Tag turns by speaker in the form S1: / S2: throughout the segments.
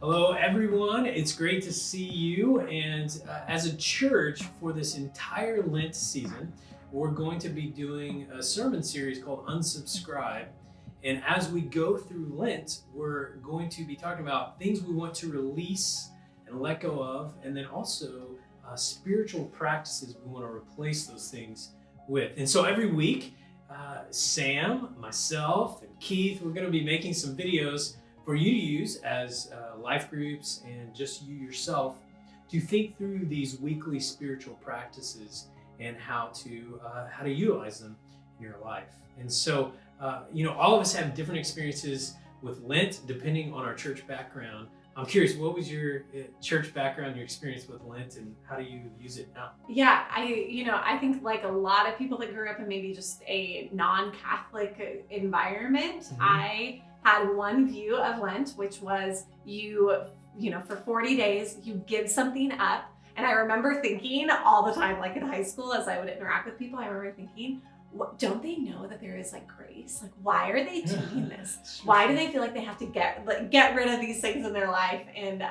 S1: Hello, everyone. It's great to see you. And as a church, for this entire Lent season, we're going to be doing a sermon series called Unsubscribe. And as we go through Lent, we're going to be talking about things we want to release and let go of, and then also spiritual practices we want to replace those things with. And so every week, Sam, myself, and Keith, we're going to be making some videos for you to use as life groups and just you yourself to think through these weekly spiritual practices and how to utilize them in your life. And so, all of us have different experiences with Lent depending on our church background. I'm curious, what was your church background, your experience with Lent, and how do you use it now?
S2: Yeah, I think like a lot of people that grew up in maybe just a non-Catholic environment, I had one view of Lent, which was for 40 days, you give something up. And I remember thinking all the time, like in high school, as I would interact with people, I remember thinking, don't they know that there is like grace? Like, why are they doing this? Why do they feel like they have to get rid of these things in their life? And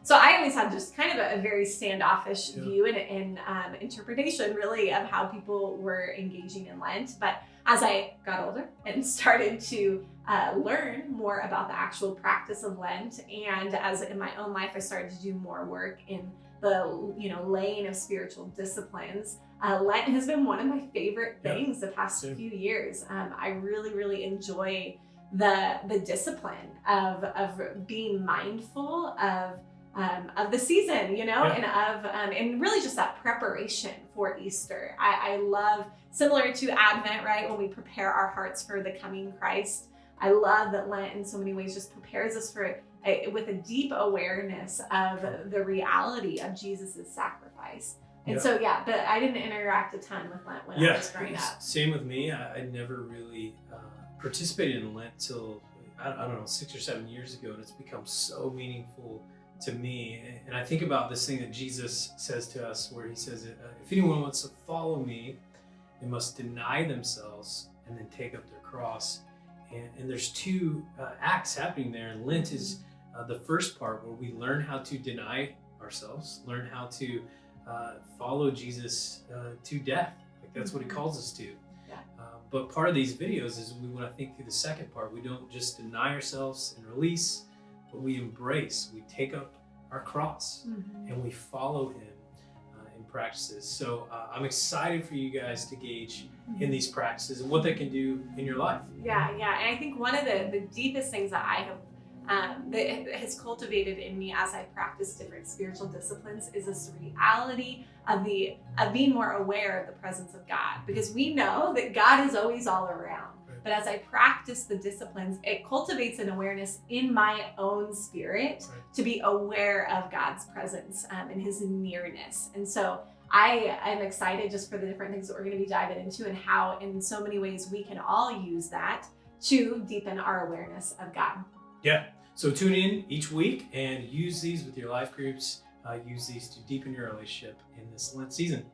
S2: so I always had just kind of a very standoffish view and interpretation really of how people were engaging in Lent. But as I got older and started to learn more about the actual practice of Lent, and as in my own life, I started to do more work in the laying of spiritual disciplines. Lent has been one of my favorite things the past few years. I really, really enjoy the discipline of being mindful of the season, and really just that preparation for Easter. I love, similar to Advent, right? When we prepare our hearts for the coming Christ. I love that Lent in so many ways just prepares us with a deep awareness of the reality of Jesus's sacrifice. And but I didn't interact a ton with Lent when I was growing up.
S1: Same with me. I never really participated in Lent till, I don't know, 6 or 7 years ago, and it's become so meaningful to me. And I think about this thing that Jesus says to us, where he says, if anyone wants to follow me, they must deny themselves and then take up their cross. And there's two acts happening there. And Lent is the first part, where we learn how to deny ourselves, learn how to follow Jesus to death. Like that's what he calls us to. But part of these videos is we want to think through the second part. We don't just deny ourselves and release, but we embrace, we take up our cross and we follow him in practices. So I'm excited for you guys to gauge in these practices and what they can do in your life.
S2: Yeah. And I think one of the deepest things that I have that has cultivated in me as I practice different spiritual disciplines is this reality of being more aware of the presence of God, because we know that God is always all around. But as I practice the disciplines, it cultivates an awareness in my own spirit to be aware of God's presence and his nearness. And so I am excited just for the different things that we're going to be diving into, and how in so many ways we can all use that to deepen our awareness of God.
S1: Yeah. So tune in each week and use these with your life groups. Use these to deepen your relationship in this Lent season.